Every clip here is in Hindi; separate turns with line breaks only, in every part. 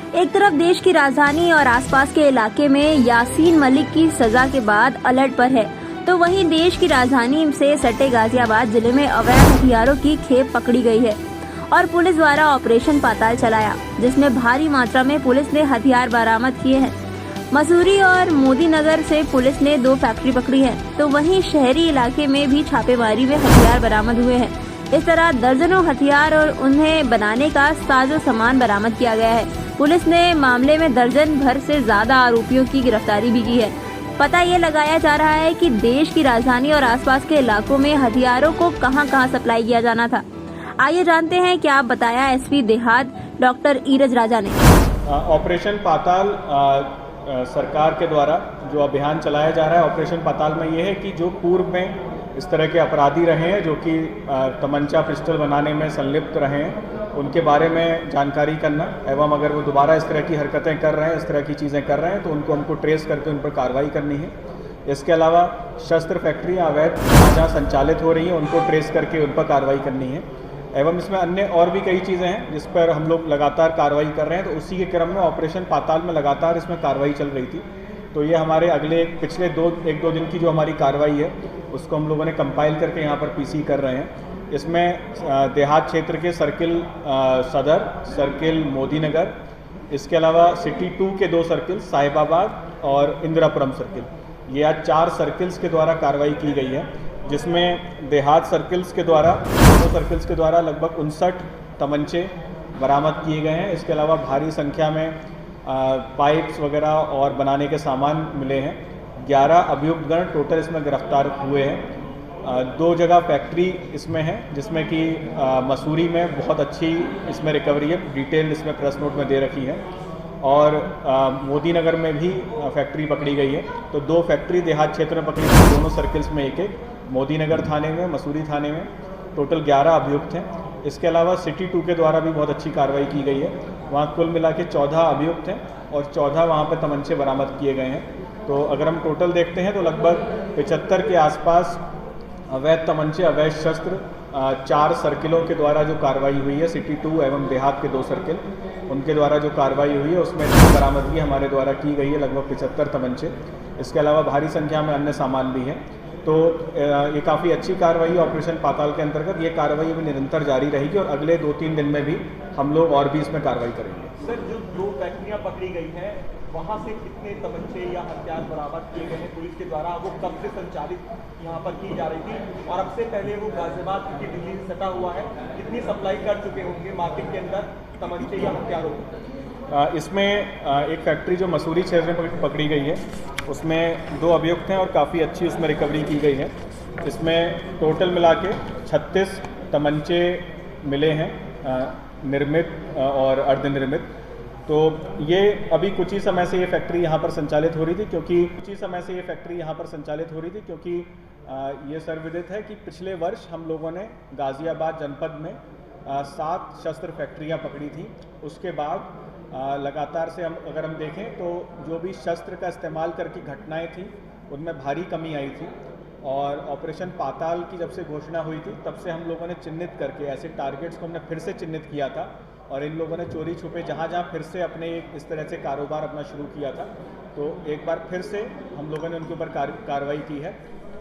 एक तरफ देश की राजधानी और आसपास के इलाके में यासीन मलिक की सजा के बाद अलर्ट पर है, तो वहीं देश की राजधानी से सटे गाजियाबाद जिले में अवैध हथियारों की खेप पकड़ी गई है और पुलिस द्वारा ऑपरेशन पाताल चलाया, जिसमें भारी मात्रा में पुलिस ने हथियार बरामद किए हैं। मसूरी और मोदी नगर से पुलिस ने 2 फैक्ट्री पकड़ी है, तो वहीं शहरी इलाके में भी छापेमारी में हथियार बरामद हुए हैं। इस तरह दर्जनों हथियार और उन्हें बनाने का साजो सामान बरामद किया गया है। पुलिस ने मामले में दर्जन भर से ज्यादा आरोपियों की गिरफ्तारी भी की है। पता ये लगाया जा रहा है कि देश की राजधानी और आसपास के इलाकों में हथियारों को कहां-कहां सप्लाई किया जाना था। आइए जानते हैं क्या बताया एसपी देहात डॉक्टर ईरज राजा ने।
ऑपरेशन पाताल सरकार के द्वारा जो अभियान चलाया जा रहा है ऑपरेशन पाताल में ये है कि जो पूर्व में इस तरह के अपराधी रहे हैं जो कि तमंचा पिस्टल बनाने में संलिप्त रहे हैं, उनके बारे में जानकारी करना एवं अगर वो दोबारा इस तरह की हरकतें कर रहे हैं, इस तरह की चीज़ें कर रहे हैं तो हमको ट्रेस करके उन पर कार्रवाई करनी है। इसके अलावा शस्त्र फैक्ट्रियाँ अवैध जहाँ संचालित हो रही हैं उनको ट्रेस करके उन पर कार्रवाई करनी है। एवं इसमें अन्य और भी कई चीज़ें हैं जिस पर हम लोग लगातार कार्रवाई कर रहे हैं, तो उसी के क्रम में ऑपरेशन पाताल में लगातार इसमें कार्रवाई चल रही थी। तो ये हमारे पिछले एक दो दिन की जो हमारी कार्रवाई है उसको हम लोगों ने कंपाइल करके यहाँ पर पीसी कर रहे हैं। इसमें देहात क्षेत्र के सर्किल सदर, सर्किल मोदी नगर, इसके अलावा सिटी 2 के 2 सर्किल साहिबाबाद और इंदिरापुरम सर्किल, ये आज 4 सर्किल्स के द्वारा कार्रवाई की गई है, जिसमें देहात सर्किल्स के द्वारा लगभग 59 तमंचे बरामद किए गए हैं। इसके अलावा भारी संख्या में पाइप्स वगैरह और बनाने के सामान मिले हैं। 11 अभियुक्तगण टोटल इसमें गिरफ्तार हुए हैं। 2 जगह फैक्ट्री इसमें है, जिसमें कि मसूरी में बहुत अच्छी इसमें रिकवरी है, डिटेल इसमें प्रेस नोट में दे रखी है, और मोदी नगर में भी फैक्ट्री पकड़ी गई है। तो 2 फैक्ट्री देहात क्षेत्र में पकड़ी गई, दोनों सर्किल्स में एक, मोदी नगर थाने में, मसूरी थाने में टोटल 11 अभियुक्त हैं। इसके अलावा सिटी 2 के द्वारा भी बहुत अच्छी कार्रवाई की गई है, वहाँ कुल मिला के 14 अभियुक्त हैं और 14 वहाँ पर तमंचे बरामद किए गए हैं। तो अगर हम टोटल देखते हैं तो लगभग 75 के आसपास अवैध तमंचे, अवैध शस्त्र 4 सर्किलों के द्वारा जो कार्रवाई हुई है, सिटी 2 एवं देहात के 2 सर्किल, उनके द्वारा जो कार्रवाई हुई है उसमें बरामदगी हमारे द्वारा की गई है लगभग 75 तमंचे। इसके अलावा भारी संख्या में अन्य सामान भी हैं। तो ये काफ़ी अच्छी कार्रवाई है ऑपरेशन पाताल के अंतर्गत। ये कार्रवाई अभी निरंतर जारी रहेगी और अगले 2-3 दिन में भी हम लोग और भी इसमें कार्रवाई करेंगे।
सर, जो 2 फैक्ट्रियाँ पकड़ी गई हैं वहाँ से कितने तमंचे या हथियार बरामद किए गए हैं पुलिस के द्वारा? वो कब से संचालित यहाँ पर की जा रही थी और अब से पहले वो गाजियाबाद की दिल्ली से सटा हुआ है, कितनी सप्लाई कर चुके होंगे मार्केट के अंदर तमंचे या हथियारों?
इसमें एक फैक्ट्री जो मसूरी क्षेत्र में पकड़ी गई है उसमें 2 अभियुक्त हैं और काफ़ी अच्छी उसमें रिकवरी की गई है। इसमें टोटल मिला के 36 तमंचे मिले हैं, निर्मित और अर्धनिर्मित। तो ये अभी कुछ ही समय से ये फैक्ट्री यहाँ पर संचालित हो रही थी क्योंकि ये सर्वविदित है कि पिछले वर्ष हम लोगों ने गाज़ियाबाद जनपद में 7 शस्त्र फैक्ट्रियाँ पकड़ी थी। उसके बाद लगातार से अगर हम देखें तो जो भी शस्त्र का इस्तेमाल करके घटनाएं थी उनमें भारी कमी आई थी, और ऑपरेशन पाताल की जब से घोषणा हुई थी तब से हम लोगों ने चिन्हित करके ऐसे टारगेट्स को हमने फिर से चिन्हित किया था और इन लोगों ने चोरी छुपे जहाँ फिर से अपने इस तरह से कारोबार अपना शुरू किया था। तो एक बार फिर से हम लोगों ने उनके ऊपर कार्रवाई की है।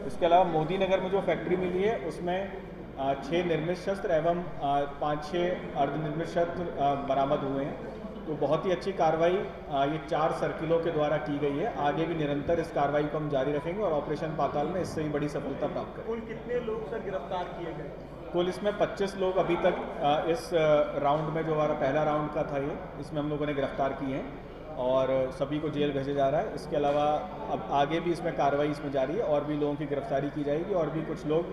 इसके अलावा मोदी नगर में जो फैक्ट्री मिली है उसमें 6 निर्मित शस्त्र एवं 5-6 अर्धनिर्मित शस्त्र बरामद हुए हैं। तो बहुत ही अच्छी कार्रवाई ये 4 सर्किलों के द्वारा की गई है। आगे भी निरंतर इस कार्रवाई को हम जारी रखेंगे और ऑपरेशन पाताल में इससे ही बड़ी सफलता प्राप्त करेंगे।
कुल कितने लोग सर गिरफ्तार किए गए?
कुल इसमें 25 लोग अभी तक इस राउंड में, जो हमारा पहला राउंड का था, ये इसमें हम लोगों ने गिरफ्तार किए हैं और सभी को जेल भेजा जा रहा है। इसके अलावा अब आगे भी इसमें कार्रवाई इसमें जारी है और भी लोगों की गिरफ्तारी की जाएगी और भी कुछ लोग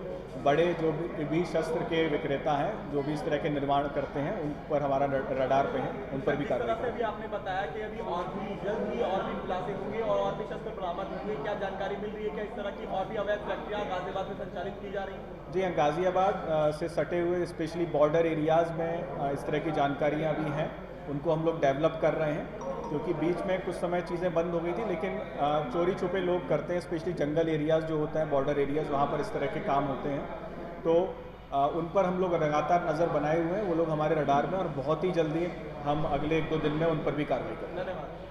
बड़े जो भी शस्त्र के विक्रेता हैं, जो भी इस तरह के निर्माण करते हैं, उन पर हमारा रडार पे हैं, उन पर भी कार्रवाई करेंगे।
अभी आपने बताया कि अभी और भी जल्द ही और भी खुलासे होंगे और भी शस्त्र बरामद होंगे, क्या जानकारी मिल रही है? क्या इस तरह की और भी अवैध फैक्ट्रियाँ गाजियाबाद में संचालित की जा रही हैं?
जी हाँ, गाजियाबाद से सटे हुए स्पेशली बॉर्डर एरियाज़ में इस तरह की जानकारियाँ भी हैं, उनको हम लोग डेवलप कर रहे हैं, क्योंकि बीच में कुछ समय चीज़ें बंद हो गई थी, लेकिन चोरी छुपे लोग करते हैं, स्पेशली जंगल एरियाज़ जो होता है, बॉर्डर एरियाज़, वहाँ पर इस तरह के काम होते हैं। तो उन पर हम लोग लगातार नज़र बनाए हुए हैं, वो लोग हमारे रडार में और बहुत ही जल्दी हम अगले 1-2 दिन में उन पर भी कार्रवाई करेंगे।
धन्यवाद।